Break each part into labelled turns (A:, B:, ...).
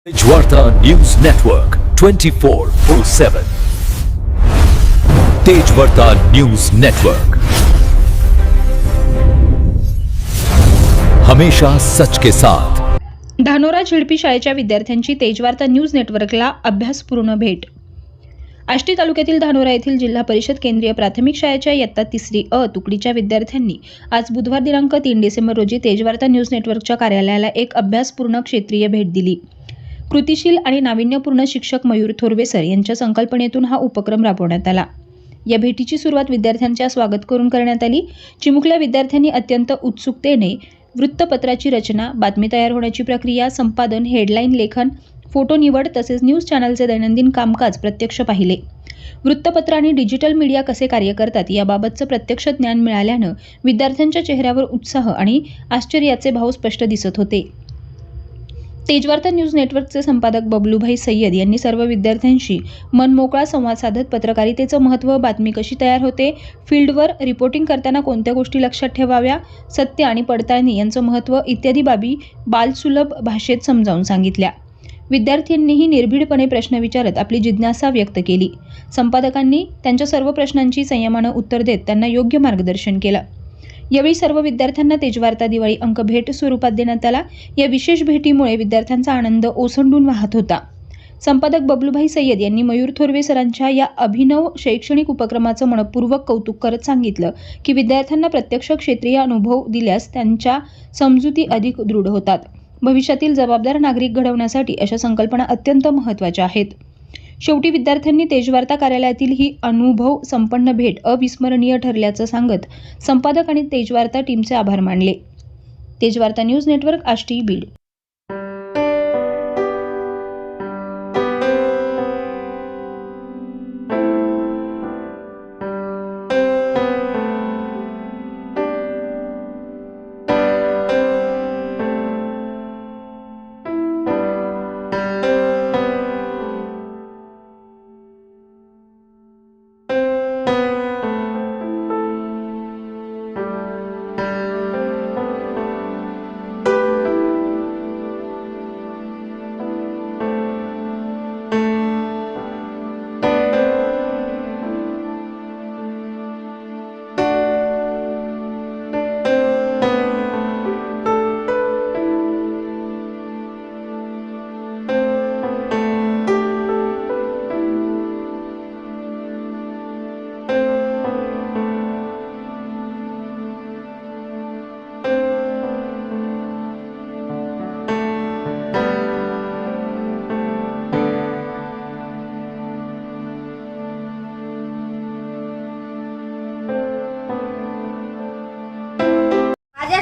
A: Tejvarta news network 24/7 Tejvarta news network हमेशा सच के साथ।
B: Dhanora ZP शाळेच्या विद्यार्थ्यांची तेजवार्ता न्यूज नेटवर्कला अभ्यासपूर्ण भेट। आष्टी तालुक्यातील धानोरा येथील जिल्हा परिषद केंद्रीय प्राथमिक शाळेच्या इयत्ता 3री अ तुकडीच्या विद्यार्थ्यांनी आज बुधवार दिनांक 3 डिसेंबर रोजी तेजवार्ता न्यूज नेटवर्कच्या कार्यालयाला एक अभ्यासपूर्ण क्षेत्रीय भेट दिली। कृतिशील आणि नाविन्यपूर्ण शिक्षक मयूर थोरवे सर यांच्या संकल्पनेतून हा उपक्रम राबवण्यात आला। या भेटीची सुरुवात विद्यार्थ्यांच्या स्वागत करून करण्यात आली। चिमुकल्या विद्यार्थ्यांनी अत्यंत उत्सुकतेने वृत्तपत्राची रचना, बातमी तयार होण्याची प्रक्रिया, संपादन, हेडलाईन लेखन, फोटो निवड तसेच न्यूज चॅनलचे दैनंदिन कामकाज प्रत्यक्ष पाहिले। वृत्तपत्र आणि डिजिटल मीडिया कसे कार्य करतात याबाबतचं प्रत्यक्ष ज्ञान मिळाल्यानं विद्यार्थ्यांच्या चेहऱ्यावर उत्साह आणि आश्चर्याचे भाव स्पष्ट दिसत होते। तेजवार्ता न्यूज नेटवर्कचे संपादक बबलूभाई सय्यद यांनी सर्व विद्यार्थ्यांशी मनमोकळा संवाद साधत पत्रकारितेचं महत्त्व, बातमी कशी तयार होते, फील्डवर रिपोर्टिंग करताना कोणत्या गोष्टी लक्षात ठेवाव्या, सत्य आणि पडताळणी यांचं महत्त्व इत्यादी बाबी बालसुलभ भाषेत समजावून सांगितल्या। विद्यार्थ्यांनीही निर्भीडपणे प्रश्न विचारत आपली जिज्ञासा व्यक्त केली। संपादकांनी त्यांच्या सर्व प्रश्नांची संयमानं उत्तर देत त्यांना योग्य मार्गदर्शन केलं। यावेळी सर्व विद्यार्थ्यांना तेजवार्ता दिवाळी अंक भेट स्वरूपात देण्यात आला। या विशेष भेटीमुळे विद्यार्थ्यांचा आनंद ओसंडून वाहत होता। संपादक बबलूभाई सय्यद यांनी मयूर थोरवे सरांच्या या अभिनव शैक्षणिक उपक्रमाचं मनपूर्वक कौतुक करत सांगितलं की विद्यार्थ्यांना प्रत्यक्ष क्षेत्रीय अनुभव दिल्यास त्यांच्या समजुती अधिक दृढ होतात। भविष्यातील जबाबदार नागरिक घडवण्यासाठी अशा संकल्पना अत्यंत महत्त्वाच्या आहेत। शेवटी विद्यार्थ्यांनी तेजवार्ता कार्यालयातील ही अनुभव संपन्न भेट अविस्मरणीय ठरल्याचं सांगत संपादक आणि तेजवार्ता टीमचे आभार मानले। Tejvarta news network, Ashti, Beed.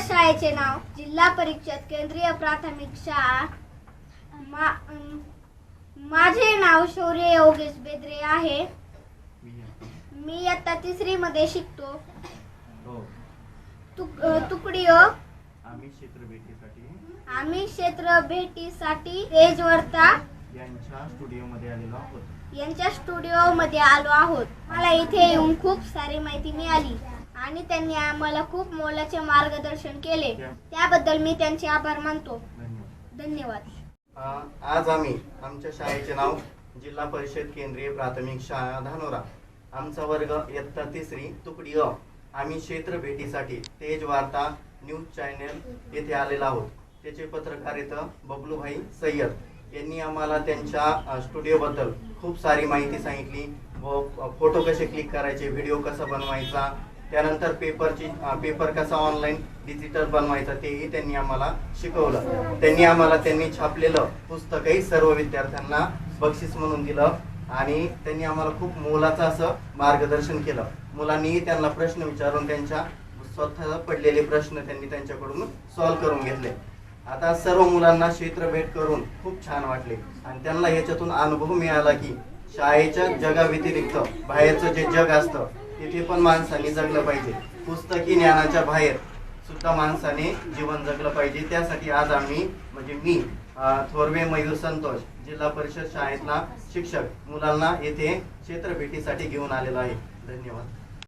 C: शाळेचे नाव जिल्हा परिषद केंद्रीय प्राथमिक शाळा। माझे नाव शौर्य योगेश बेद्रे आहे। मी इयत्ता 3री मध्ये शिकतो। तुकडी आम्ही क्षेत्र भेटीसाठी तेजवार्ता यांच्या स्टुडिओमध्ये आलो आहोत। मला इथे येऊन खूप सारी माहिती मिळाली आणि त्यांनी आम्हाला खूप मोलाचे मार्गदर्शन केले, त्याबद्दल मी त्यांचे आभार मानतो। धन्यवाद।
D: आज आम्ही आमच्या शाळेचे नाव जिल्हा परिषद केंद्रीय प्राथमिक शाळा धानोरा, आमचा वर्ग इयत्ता 3री तुकडी अ, आम्ही क्षेत्र भेटीसाठी तेजवार्ता न्यूज चॅनल येथे आलेलो आहोत। त्याचे पत्रकार इथं बबलूभाई सय्यद यांनी आम्हाला त्यांच्या स्टुडिओबद्दल खूप सारी माहिती सांगितली व फोटो कसे क्लिक करायचे, व्हिडिओ कसा बनवायचा, त्यानंतर पेपर कसा ऑनलाईन डिजिटल बनवायचा तेही त्यांनी आम्हाला शिकवलं। त्यांनी छापलेलं पुस्तकही सर्व विद्यार्थ्यांना बक्षीस म्हणून दिलं आणि त्यांनी आम्हाला खूप मोलाचं असं मार्गदर्शन केलं। मुलांनीही त्यांना प्रश्न विचारून त्यांच्या स्वतः पडलेले प्रश्न त्यांनी त्यांच्याकडून सॉल्व्ह करून घेतले। आता सर्व मुलांना क्षेत्र भेट करून खूप छान वाटले आणि त्यांना याच्यातून अनुभव मिळाला की शाळेच्या जगाव्यतिरिक्त बाहेरचं जे जग असतं तिथे पण माणसाने जगलं पाहिजे। पुस्तकी ज्ञानाच्या बाहेर सुद्धा माणसाने जीवन जगलं पाहिजे। त्यासाठी आज मी थोरवे मयूर संतोष जिल्हा परिषद शाळेतला शिक्षक मुलांना येथे क्षेत्र भेटीसाठी घेऊन आलेलो आहे। धन्यवाद।